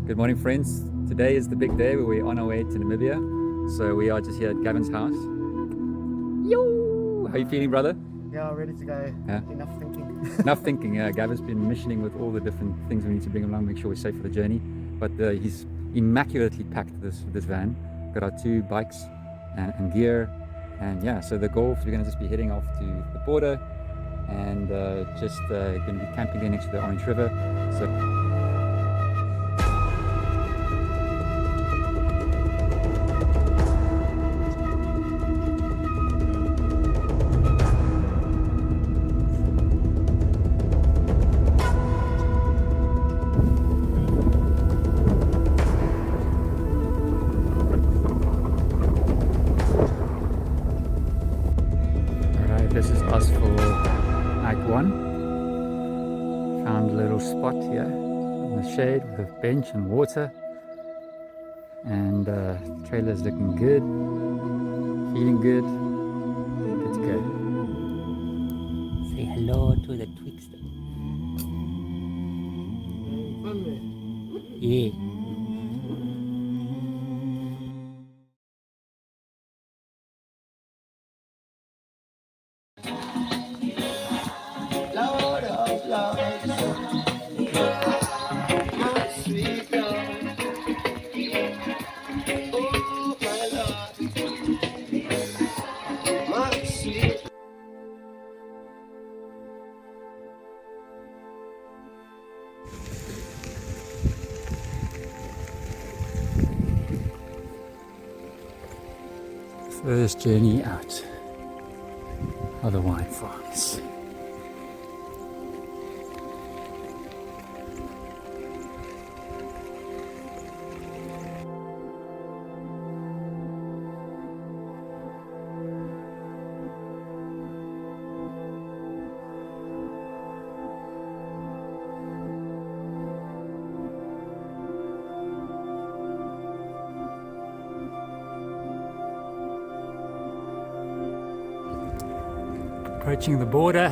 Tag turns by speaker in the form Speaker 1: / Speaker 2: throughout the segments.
Speaker 1: Good morning, friends. Today is the big day where we're on our way to Namibia. So we are just here at Gavin's house. Yo! How are you feeling, brother?
Speaker 2: Yeah, ready to go.
Speaker 1: Yeah.
Speaker 2: Enough thinking.
Speaker 1: Enough thinking, yeah. Gavin's been missioning with all the different things we need to bring along, make sure we're safe for the journey. But he's immaculately packed this van. Got our 2 bikes and gear. And yeah, so the goal is we're going to just be heading off to the border and just going to be camping there next to the Orange River. So. This is us for Act 1. Found a little spot here in the shade with a bench and water. And trailer's looking good, feeling good, good to go. Say hello to the Twixter. Yeah. First journey out of the wine farms. Approaching the border,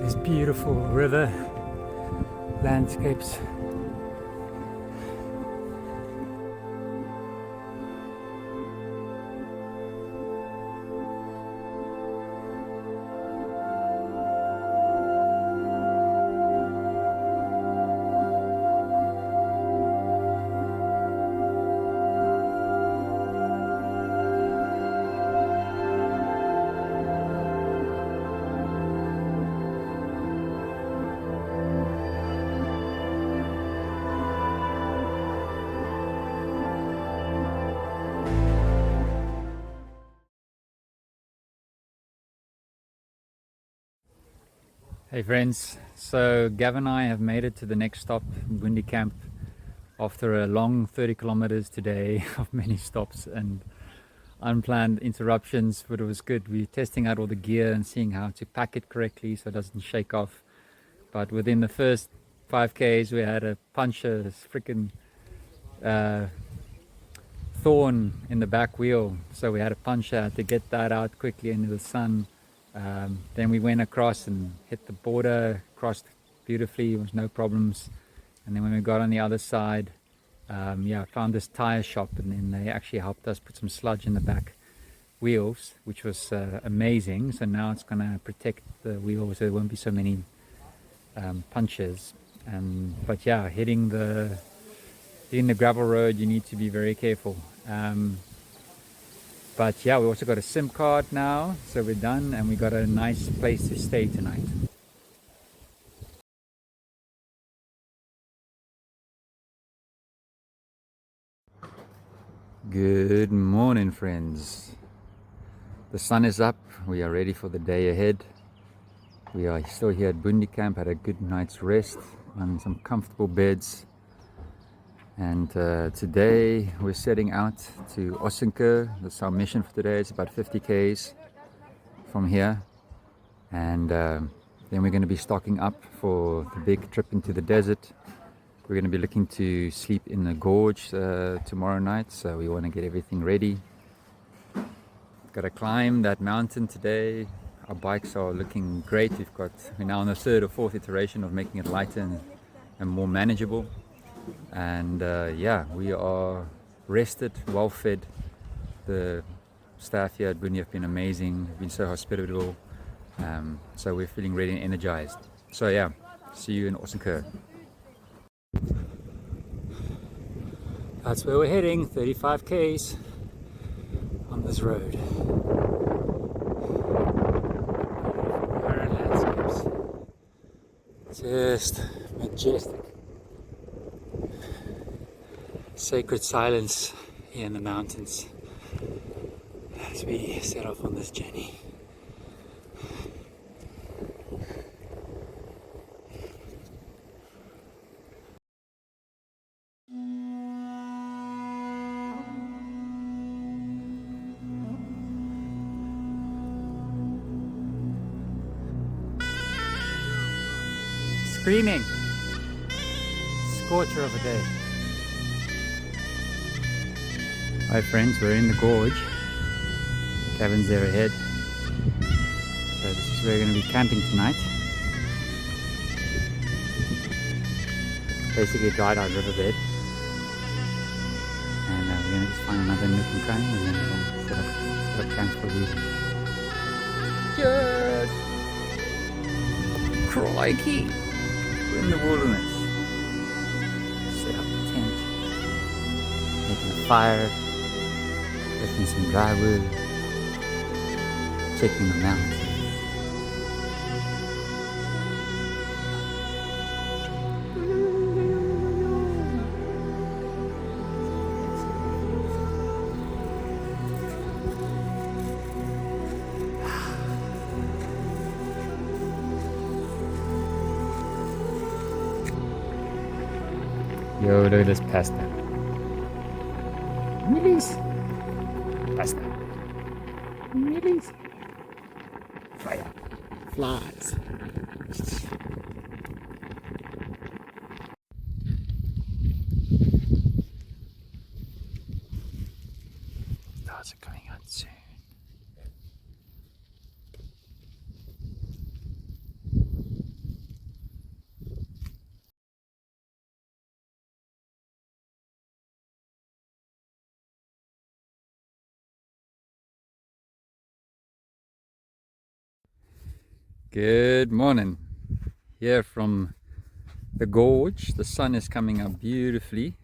Speaker 1: this beautiful river landscapes. Hey friends, so Gavin and I have made it to the next stop, Bundi Camp, after a long 30 kilometers today of many stops and unplanned interruptions, but it was good. We're testing out all the gear and seeing how to pack it correctly so it doesn't shake off. But within the first 5Ks we had a puncture, freaking thorn in the back wheel, so we had a puncture, had to get that out quickly into the sun. Then we went across and hit the border, crossed beautifully, there was no problems. And then when we got on the other side, found this tire shop, and then they actually helped us put some sludge in the back wheels, which was amazing. So now it's going to protect the wheels, so there won't be so many punctures. But yeah, hitting the gravel road, you need to be very careful. But yeah, we also got a SIM card now, so we're done, and we got a nice place to stay tonight. Good morning, friends. The sun is up, we are ready for the day ahead. We are still here at Bundi Camp, had a good night's rest on some comfortable beds. And today we're setting out to Osinker. That's our mission for today. It's about 50 k's from here, and then we're going to be stocking up for the big trip into the desert. We're going to be looking to sleep in the gorge tomorrow night, so we want to get everything ready. Got to climb that mountain today. Our bikes are looking great. We're now on the 3rd or 4th iteration of making it lighter and more manageable. And yeah, we are rested, well fed. The staff here at Buni have been amazing, have been so hospitable. So we're feeling ready and energized. So yeah, see you in Ossenker. That's where we're heading, 35 k's on this road. Barren landscapes. Just majestic. Sacred silence here in the mountains as we set off on this journey. Screaming, scorcher of a day. Hi friends, we're in the gorge. Cabin's there ahead. So this is where we're going to be camping tonight. Basically a dried out riverbed. And we're going to just find another nook and cranny and then we're going to set up camp for the evening. Yes! Crikey! We're in the wilderness. Set up the tent. Making a fire. Lifting some dry wood. Checking the mountains. Yo, look at this pasta. Millies. Pasta. Millies. Fire. Flies. Stars are coming out soon. Good morning. Here from the gorge, the sun is coming up beautifully,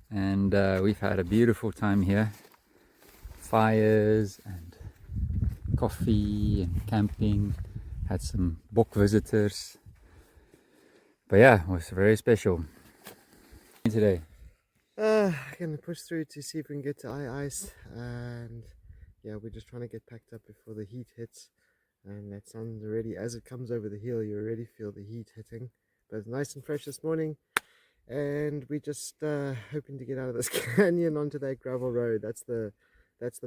Speaker 1: and we've had a beautiful time here. Fires and coffee and camping. Had some book visitors, but yeah, it was very special today.
Speaker 2: Gonna push through to see if we can get to ice, and yeah, we're just trying to get packed up before the heat hits. And that sun's already, as it comes over the hill, you already feel the heat hitting. But it's nice and fresh this morning, and we're just hoping to get out of this canyon onto that gravel road. That's the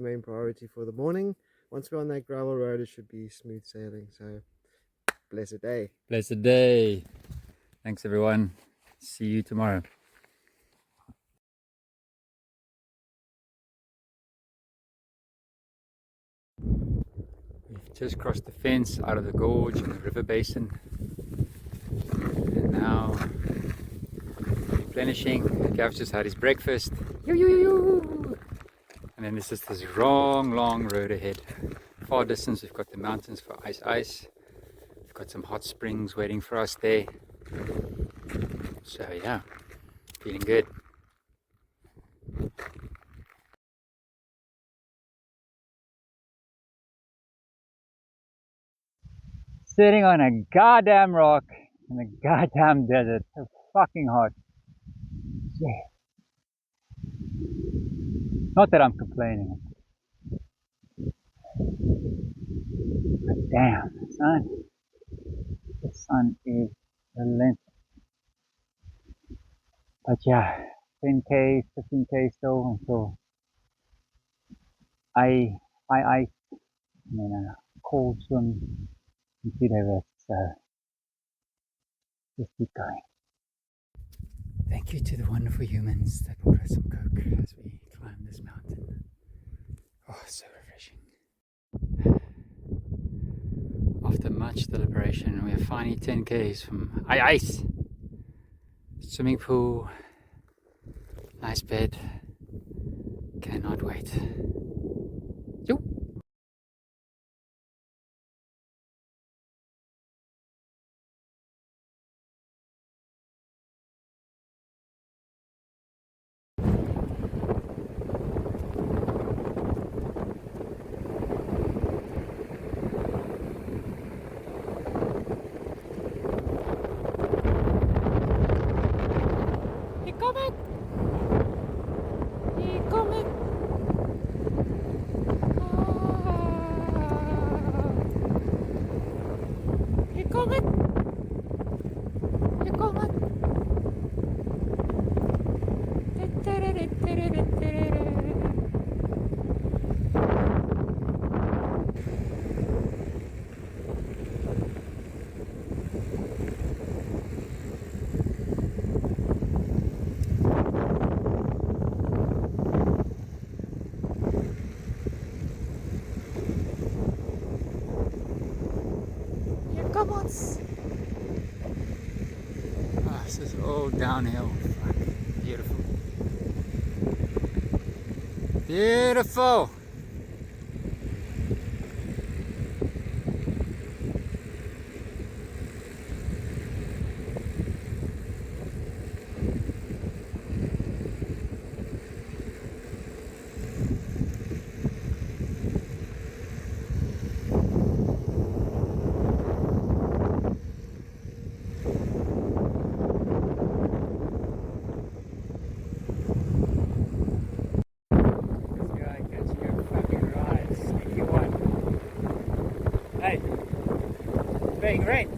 Speaker 2: main priority for the morning. Once we're on that gravel road, it should be smooth sailing. So blessed day.
Speaker 1: Blessed day. Thanks everyone. See you tomorrow. We've just crossed the fence out of the gorge and the river basin, and now replenishing. Gav's just had his breakfast. And then this is this long road ahead. Far distance we've got the mountains for ice. We've got some hot springs waiting for us there. So yeah, feeling good. Sitting on a goddamn rock in the goddamn desert. So fucking hot. Yeah. Not that I'm complaining. But damn, the sun is relentless. But yeah, 10k, 15k still until I ice and then a cold swim and 2-day rest. So just keep going. Thank you to the wonderful humans that brought us some Coke as we climb this mountain. Oh, so refreshing. After much deliberation, we are finally 10k's from ice. Swimming pool, nice bed. Cannot wait. Yo. Hier komen! Hier komen! Hier komen! Hier komen! Here comes! Ah, this is all downhill. Fuck. Beautiful. Beautiful! Hey, being rain.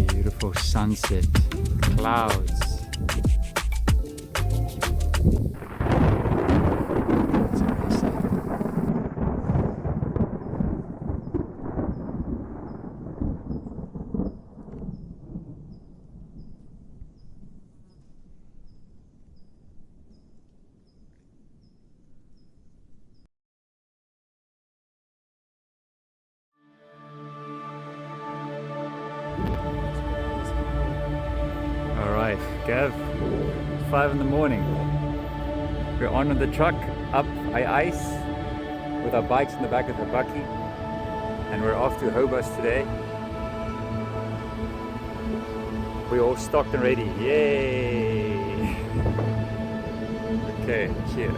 Speaker 1: Beautiful sunset, clouds. Alright, Gav, 5 in the morning. We're on the truck, up ice, with our bikes in the back of the bucky, and we're off to Hobos today. We're all stocked and ready, yay! Okay, cheers.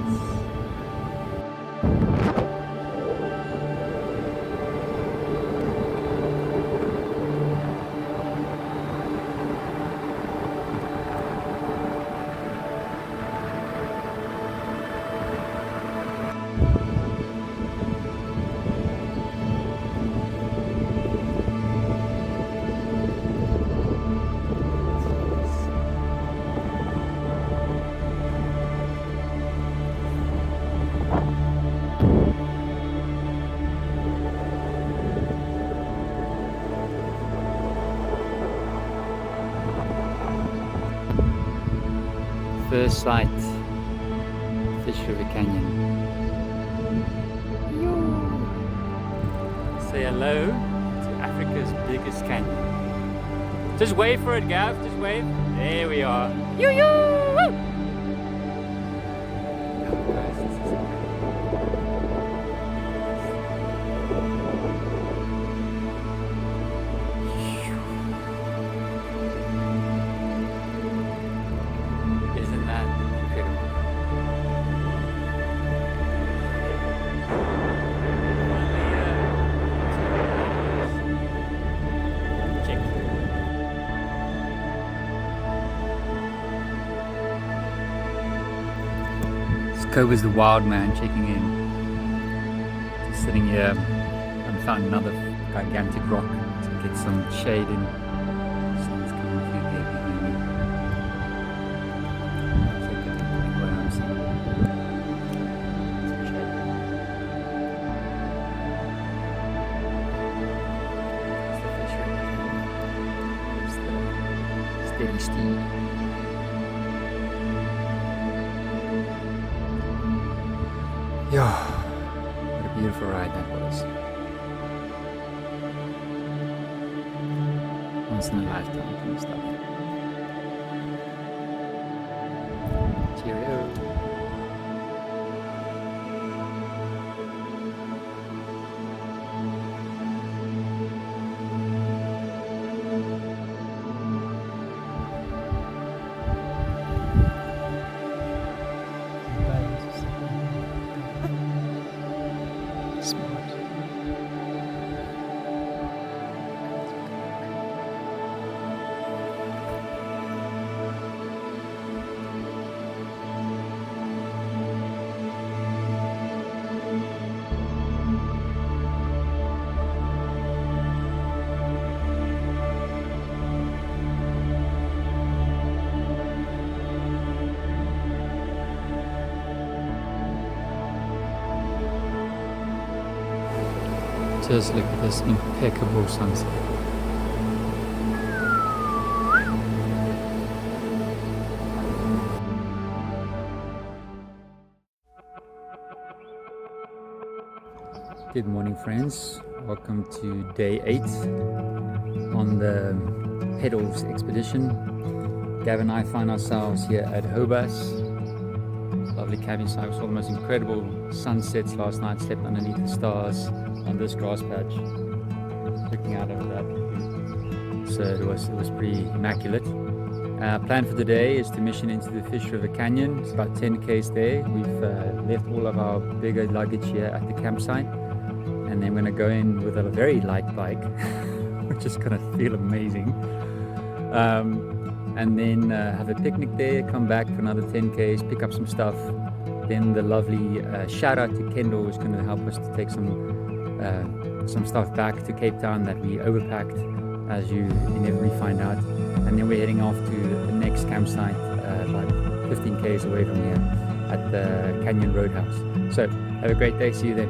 Speaker 1: First sight, Fish River Canyon. Say hello to Africa's biggest canyon. Just wave for it, Gav, just wave. There we are. Yoo-yoo! Isn't that incredible? Kova's the wild man checking in. Just sitting here and found another gigantic rock to get some shade in. Sun's coming through there behind me. Take a look where I'm seeing some shade. There's the fish right there. There's the steady steed. Yo, what a beautiful ride that was. Once in a lifetime kind of stuff. Cheerio. Smart. Just look at this impeccable sunset. Good morning, friends. Welcome to day 8 on the Pedals expedition. Gavin and I find ourselves here at Hobas. Lovely camping site. We saw the most incredible sunsets last night. Slept underneath the stars on this grass patch, looking out over that. So it was pretty immaculate. Plan for the day is to mission into the Fish River Canyon. It's about 10 k's there. We've left all of our bigger luggage here at the campsite, and then we're going to go in with a very light bike, which is going to feel amazing. And then have a picnic there, come back for another 10 k's, pick up some stuff. Then the lovely shout out to Kendall, who's going to help us to take some stuff back to Cape Town that we overpacked, as you inevitably find out. And then we're heading off to the next campsite, about 15 k's away from here at the Canyon Roadhouse. So have a great day. See you then.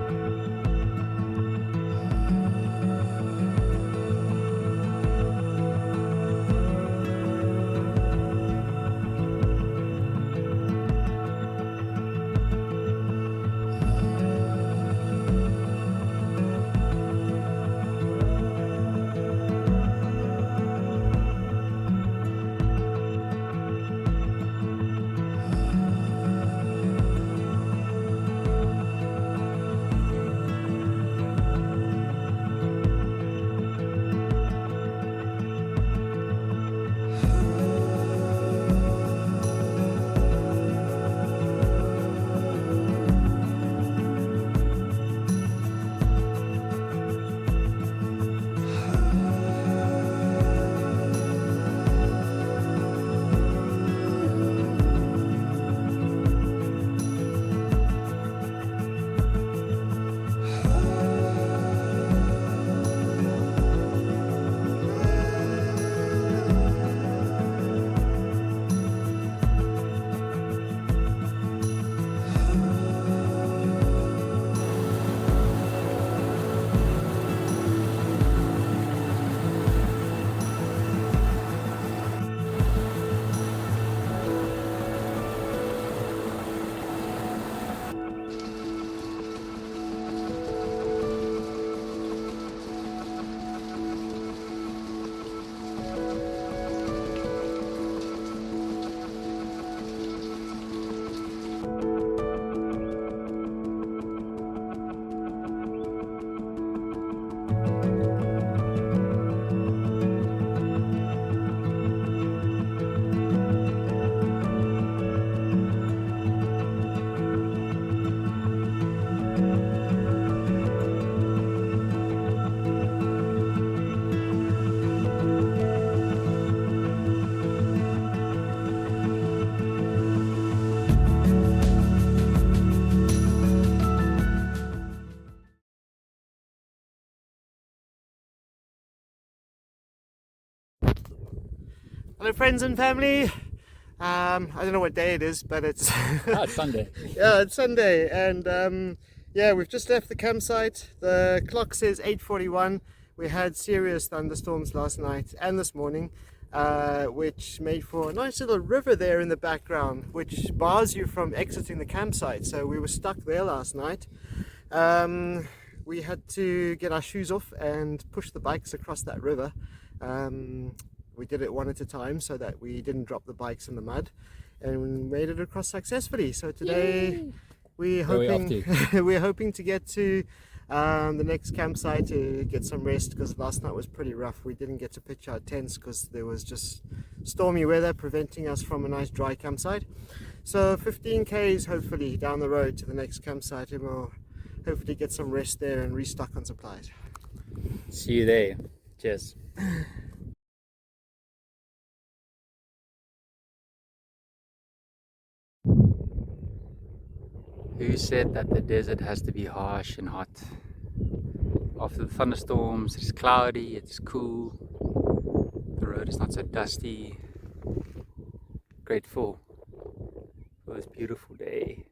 Speaker 2: Hello friends and family. I don't know what day it is, but it's
Speaker 1: Oh, it's Sunday.
Speaker 2: yeah, it's Sunday, and yeah, we've just left the campsite. The clock says 8:41. We had serious thunderstorms last night and this morning, which made for a nice little river there in the background, which bars you from exiting the campsite. So we were stuck there last night. We had to get our shoes off and push the bikes across that river. We did it one at a time so that we didn't drop the bikes in the mud, and we made it across successfully. So today we're hoping to get to the next campsite to get some rest, because last night was pretty rough. We didn't get to pitch our tents because there was just stormy weather preventing us from a nice dry campsite. So 15 k's hopefully down the road to the next campsite, and we'll hopefully get some rest there and restock on supplies.
Speaker 1: See you there. Cheers. Who said that the desert has to be harsh and hot? After the thunderstorms, it's cloudy, it's cool, the road is not so dusty. Grateful for this beautiful day.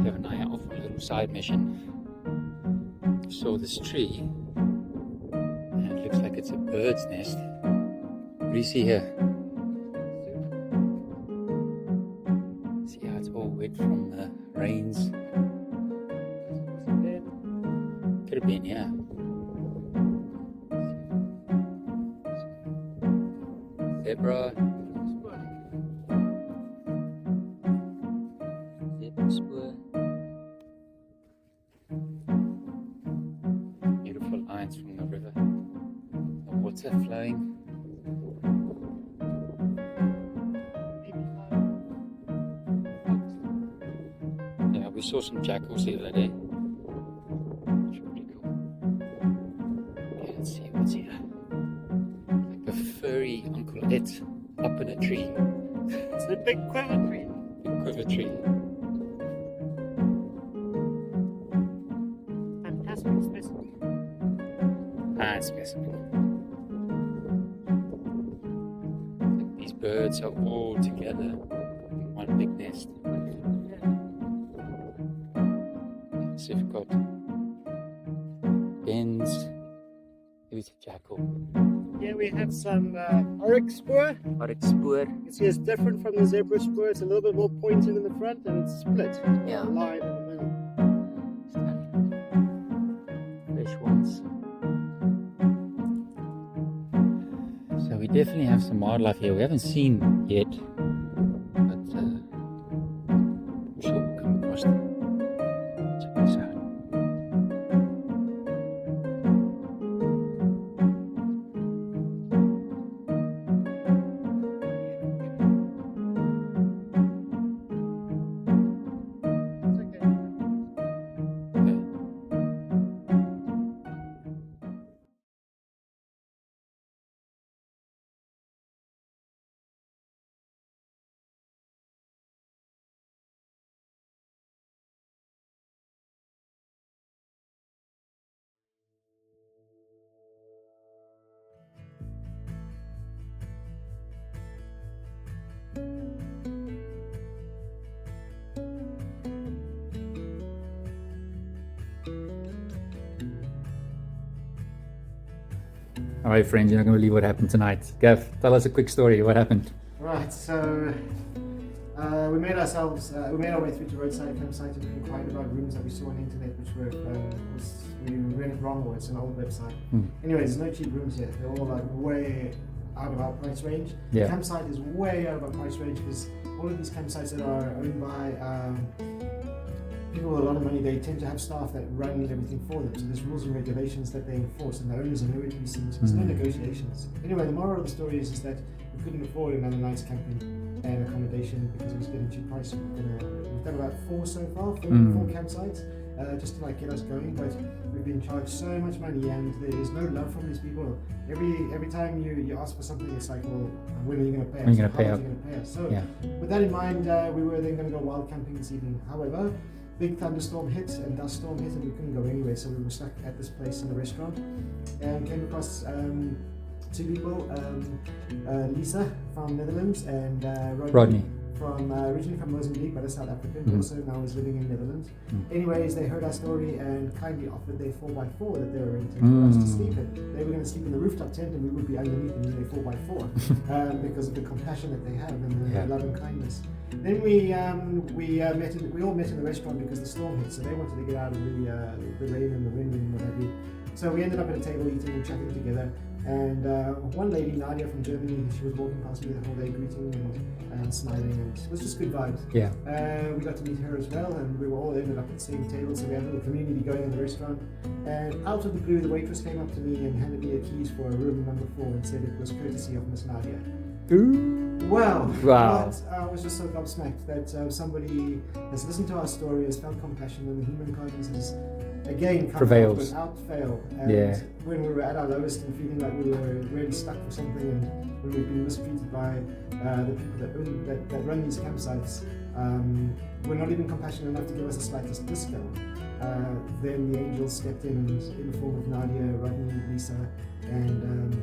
Speaker 1: Kev and I are off on a little side mission. Saw this tree, and it looks like it's a bird's nest. What do you see here? See how it's all wet from the rains? Could have been, yeah. Zebra. Spur. Beautiful lines from the river, the water flowing. Yeah, we saw some jackals the other day, which were pretty cool. Okay, let's see what's here. Like a furry Uncle Ed up in a tree.
Speaker 2: It's a big quiver tree.
Speaker 1: Big quiver tree.
Speaker 2: Fantastic specimen.
Speaker 1: Specimen. Like these birds are all together in one big nest. So we've got bins. Maybe it's a jackal.
Speaker 2: Here we have some oryx spur.
Speaker 1: Oryx spur.
Speaker 2: You can see it's different from the zebra spur. It's a little bit more pointed in the front, and it's split.
Speaker 1: Yeah.
Speaker 2: A line in the middle.
Speaker 1: Fresh ones. So we definitely have some wildlife here we haven't seen yet, but I'm sure we'll come across them. Check this out. All right, friends, you're not going to believe what happened tonight. Gav, tell us a quick story. What happened?
Speaker 2: Right, so we made our way through to roadside campsite, and we inquired about rooms that we saw on the internet, which were we read it wrong, or it's an old website. Anyways, there's no cheap rooms here. They're all like way out of our price range.
Speaker 1: Yeah.
Speaker 2: The campsite is way out of our price range because all of these campsites that are owned by people with a lot of money, they tend to have staff that run everything for them. So there's rules and regulations that they enforce, and the owners are nowhere to be seen. So there's no negotiations. Anyway, the moral of the story is that we couldn't afford another night's camping and accommodation because it was getting too pricey. We've done about 4 so far, four campsites, just to like get us going. But we've been charged so much money, and there is no love from these people. Every time you ask for something, it's like, well, when are you going to pay us?
Speaker 1: When are you going to pay
Speaker 2: How
Speaker 1: up?
Speaker 2: much are you going to pay us? So
Speaker 1: Yeah.
Speaker 2: with that in mind, we were then going to go wild camping this evening. However, big thunderstorm hit and dust storm hit, and we couldn't go anywhere, so we were stuck at this place in the restaurant and came across 2 people, Lisa from Netherlands and Rodney from originally from Mozambique but a South African, also now is living in Netherlands. Anyways, they heard our story and kindly offered their 4x4 that they were renting for us to sleep in. They were going to sleep in the rooftop tent and we would be underneath in their 4x4 because of the compassion that they have and the love and kindness. Then we all met in the restaurant because the storm hit, so they wanted to get out of the rain and the wind and what have you. So we ended up at a table eating and chatting together. And one lady, Nadia from Germany, she was walking past me the whole day, greeting and smiling, and it was just good vibes.
Speaker 1: Yeah.
Speaker 2: We got to meet her as well, and we were all ended up at the same table, so we had a little community going in the restaurant. And out of the blue, the waitress came up to me and handed me a keys for room number 4 and said it was courtesy of Miss Nadia.
Speaker 1: Ooh.
Speaker 2: Wow.
Speaker 1: Wow.
Speaker 2: I was just so gobsmacked that somebody has listened to our story, has felt compassion, and the human kindness has again come
Speaker 1: Prevails.
Speaker 2: without fail. And when we were at our lowest and feeling like we were really stuck for something, and when we've been mistreated by the people that run these campsites, were not even compassionate enough to give us the slightest discount. Then the angels stepped in the form of Nadia, Rodney, Lisa, and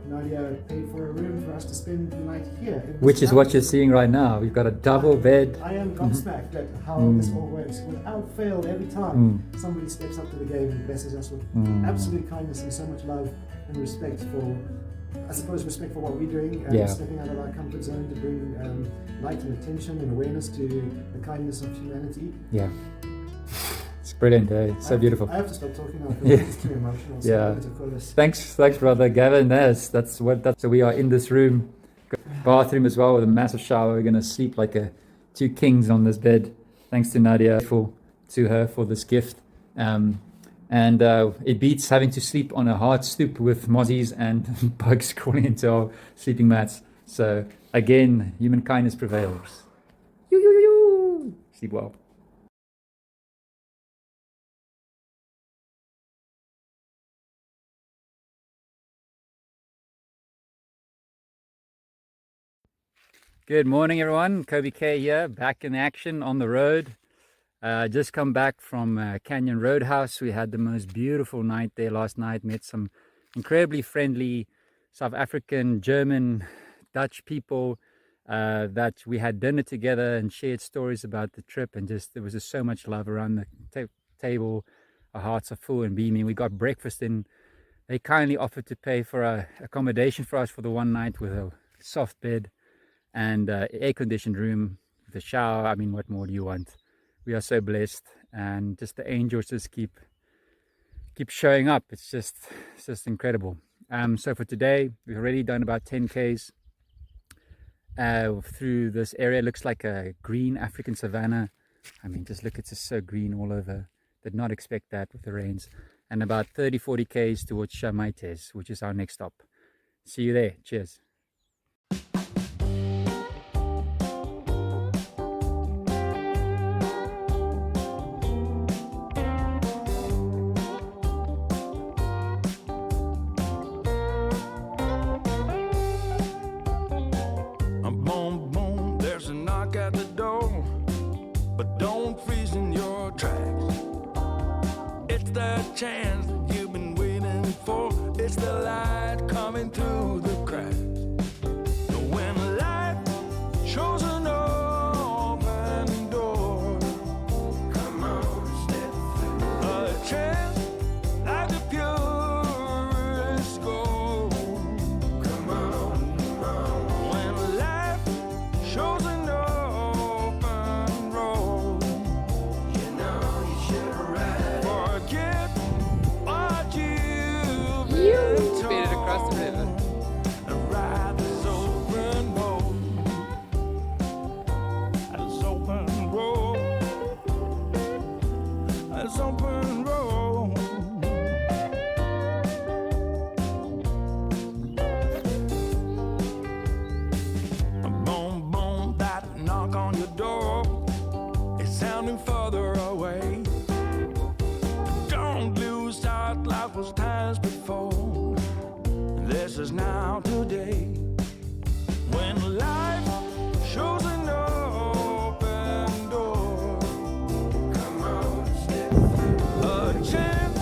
Speaker 2: Nadia paid for a room for us to spend the night here.
Speaker 1: Which is what you're seeing right now. We've got a double bed.
Speaker 2: I am gobsmacked at how this all works. Without fail, every time somebody steps up to the game and blesses us with absolute kindness and so much love and respect for, I suppose, respect for what we're doing, stepping out of our comfort zone to bring light and attention and awareness to the kindness of humanity.
Speaker 1: Yeah. It's brilliant, eh? It's so beautiful.
Speaker 2: I have to stop talking now because it's too emotional. So I'm going to call this.
Speaker 1: Thanks, brother Gavin. So we are in this room, bathroom as well with a massive shower. We're gonna sleep like 2 kings on this bed. Thanks to Nadia to her for this gift. And it beats having to sleep on a hard stoop with mozzies and bugs crawling into our sleeping mats. So again, human kindness prevails. Sleep well. Good morning, everyone. Kobe K here, back in action on the road. Just come back from Canyon Roadhouse. We had the most beautiful night there last night. Met some incredibly friendly South African, German, Dutch people that we had dinner together and shared stories about the trip. And there was just so much love around the table. Our hearts are full and beaming. We got breakfast in. They kindly offered to pay for accommodation for us for the one night with a soft bed and air-conditioned room with a shower. I mean, what more do you want? We are so blessed, and just the angels just keep showing up. It's just incredible. So for today, we've already done about 10 Ks through this area. It looks like a green African savanna. I mean, just look, it's just so green all over. Did not expect that with the rains. And about 30-40 Ks towards Chamaites, which is our next stop. See you there. Cheers.
Speaker 3: Chance that you've been waiting for. It's the light coming through the cracks. When life shows an open door, come on, step through. A chance like the purest gold. Come on, come on. When life shows an open road, you know you should ride. Forget is now today. When life shows an open door, come on, step through. A chance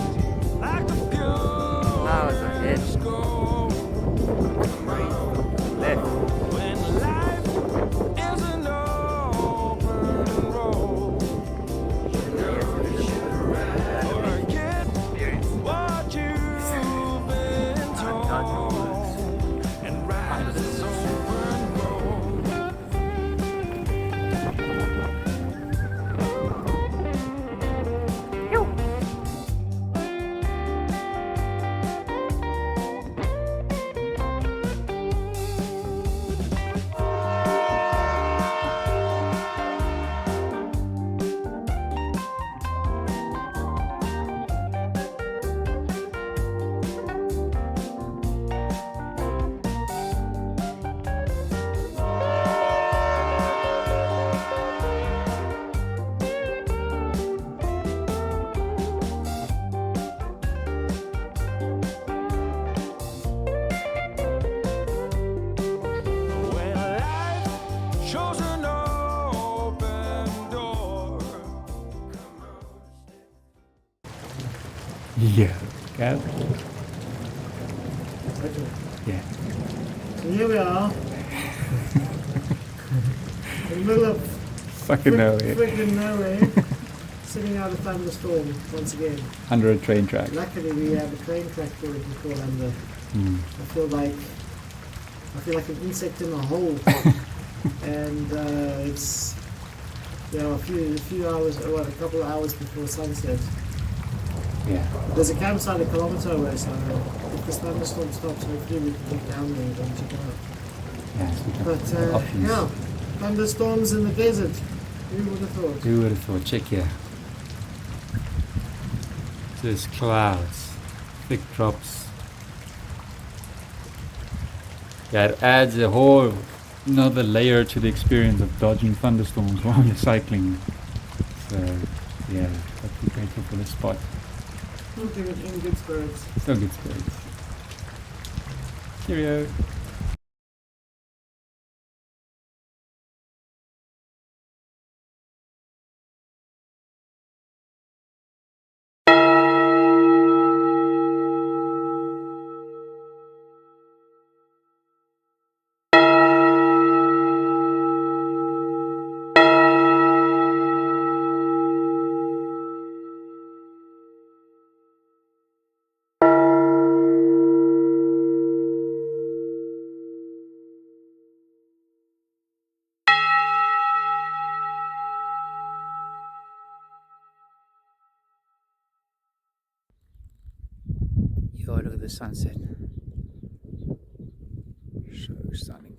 Speaker 3: like the pure
Speaker 1: Clouds ahead.
Speaker 3: gold.
Speaker 1: Left.
Speaker 3: When life is an open road, forget what you've been told and ride this open road. When life shows an open door.
Speaker 1: Yeah. Go. Yeah.
Speaker 2: So here we are. In the middle of
Speaker 1: Fucking nowhere.
Speaker 2: freaking nowhere. Sitting out a thunderstorm once again.
Speaker 1: Under a train track.
Speaker 2: Luckily we have a train track where we can crawl under. I feel like an insect in a hole. And it's a few hours, or a couple of hours before sunset.
Speaker 1: Yeah.
Speaker 2: There's a campsite a kilometre away, so if this thunderstorm stops, hopefully we can get down there and check it out.
Speaker 1: Yeah. So we can
Speaker 2: But
Speaker 1: options.
Speaker 2: yeah, thunderstorms in the desert. Who would have thought?
Speaker 1: Who would have thought? Check here. Just clouds, thick drops. Yeah, it adds a whole another layer to the experience of dodging thunderstorms while you're cycling. So yeah, I'd be grateful for this spot.
Speaker 2: In good spirits.
Speaker 1: Still good spirits. Cheerio. Yo, look at the sunset. So stunning.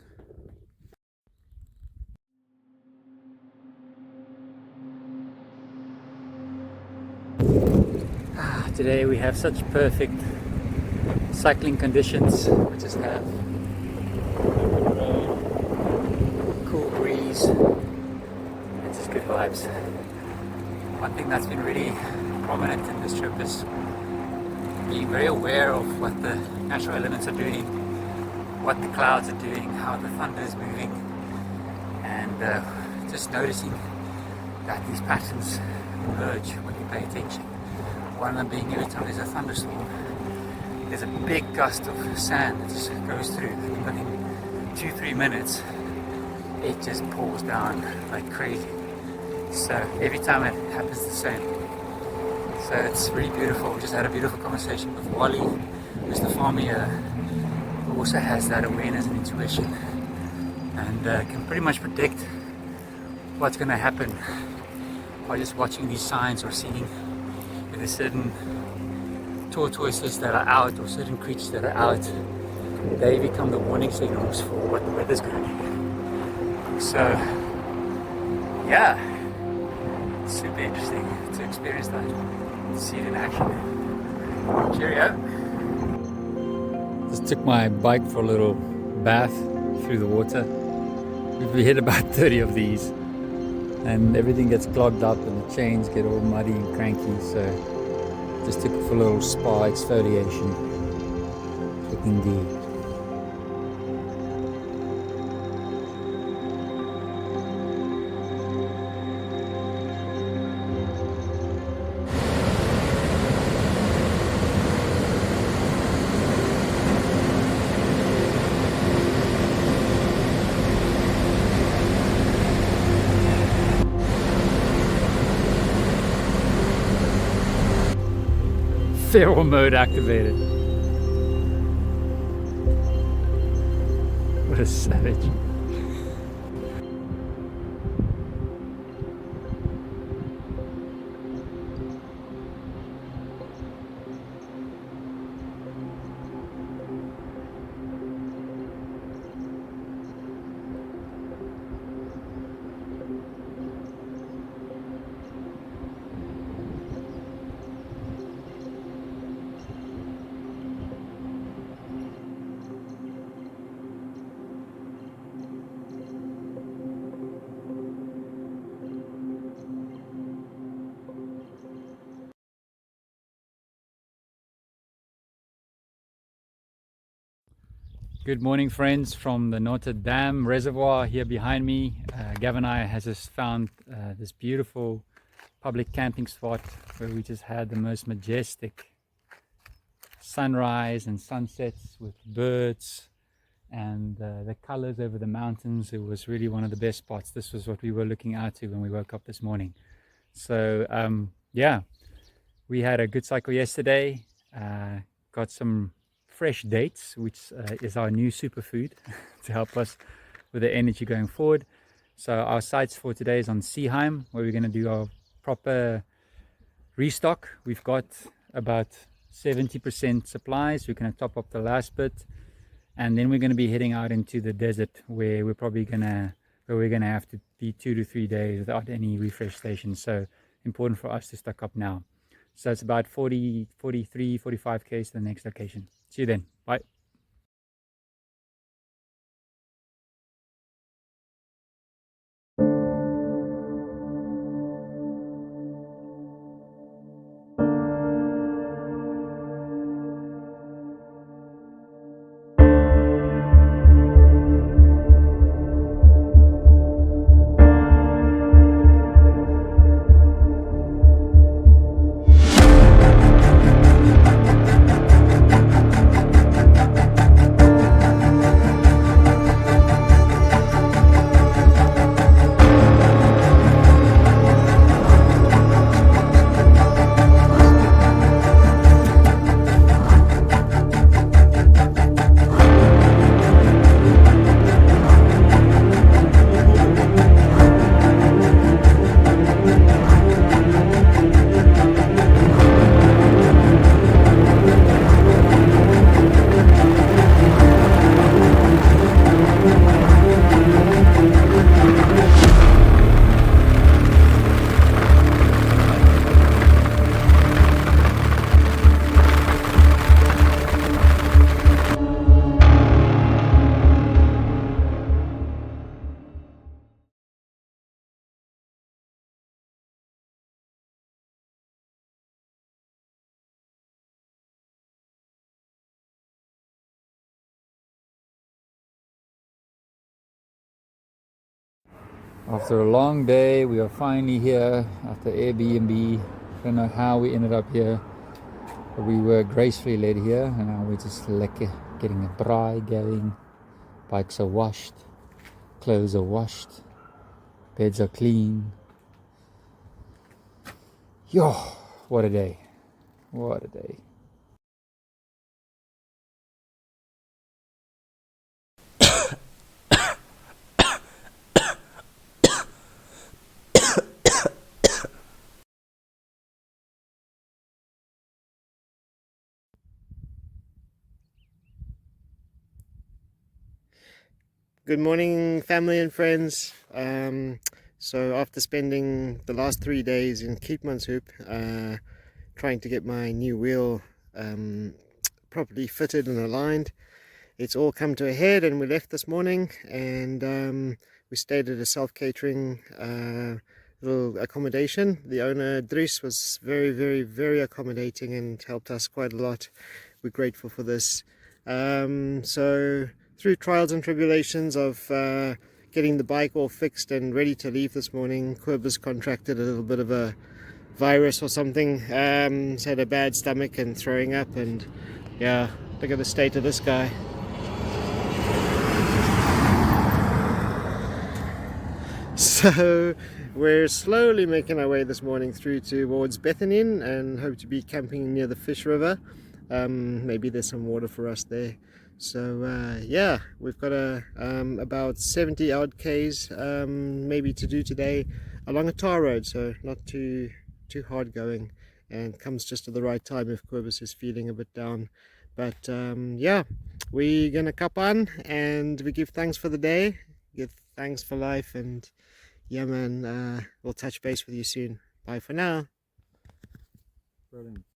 Speaker 1: Today we have such perfect cycling conditions. We just have cool breeze and just good vibes. One thing that's been really prominent in this trip is being very aware of what the natural elements are doing, what the clouds are doing, how the thunder is moving, and just noticing that these patterns emerge when you pay attention. One of them being every time there's a thunderstorm, there's a big gust of sand that just goes through, and within 2-3 minutes it just pours down like crazy. So every time it happens the same. So it's really beautiful. We just had a beautiful conversation with Wally, who's the farmer here, who also has that awareness and intuition, and can pretty much predict what's going to happen by just watching these signs or seeing if there's certain tortoises that are out or certain creatures that are out. They become the warning signals for what the weather's going to be. So yeah, it's super interesting to experience that, to see it in action. Cheerio. Just took my bike for a little bath through the water. We hit about 30 of these, and everything gets clogged up and the chains get all muddy and cranky, so just took it for a little spa exfoliation. Looking good. Feral mode activated. What a savage. Good morning, friends, from the Notre Dame Reservoir here behind me. Gavin and I has just found this beautiful public camping spot where we just had the most majestic sunrise and sunsets with birds and the colors over the mountains. It was really one of the best spots. This was what we were looking out to when we woke up this morning. So yeah, we had a good cycle yesterday, got some fresh dates, which is our new superfood to help us with the energy going forward. So our sites for today is on Seeheim, where we're going to do our proper restock. We've got about 70% supplies. We're going to top up the last bit, and then we're going to be heading out into the desert, where we're gonna have to be 2 to 3 days without any refresh stations. So important for us to stock up now. So it's about 40, 43, 45 k's to the next location. See you then. Bye. After a long day, we are finally here after Airbnb. Don't know how we ended up here, but we were gracefully led here, and now we're just lekker getting a braai going. Bikes are washed, clothes are washed, beds are clean. Yo, what a day! What a day!
Speaker 2: Good morning, family and friends. So after spending the last 3 days in Keetmanshoop trying to get my new wheel properly fitted and aligned, it's all come to a head, and we left this morning, and we stayed at a self-catering little accommodation. The owner, Dries, was very, very, very accommodating and helped us quite a lot. We're grateful for this. So through trials and tribulations of getting the bike all fixed and ready to leave this morning, Quibus contracted a little bit of a virus or something. He's had a bad stomach and throwing up, and yeah, look at the state of this guy. So we're slowly making our way this morning through towards Bethany and hope to be camping near the Fish River. Maybe there's some water for us there. So yeah, we've got about 70 odd k's maybe to do today along a tar road, so not too hard going, and comes just at the right time if Quibus is feeling a bit down. But yeah, we're gonna cup on and we give thanks for the day, give thanks for life, and yeah man, we'll touch base with you soon. Bye for now.
Speaker 1: Brilliant.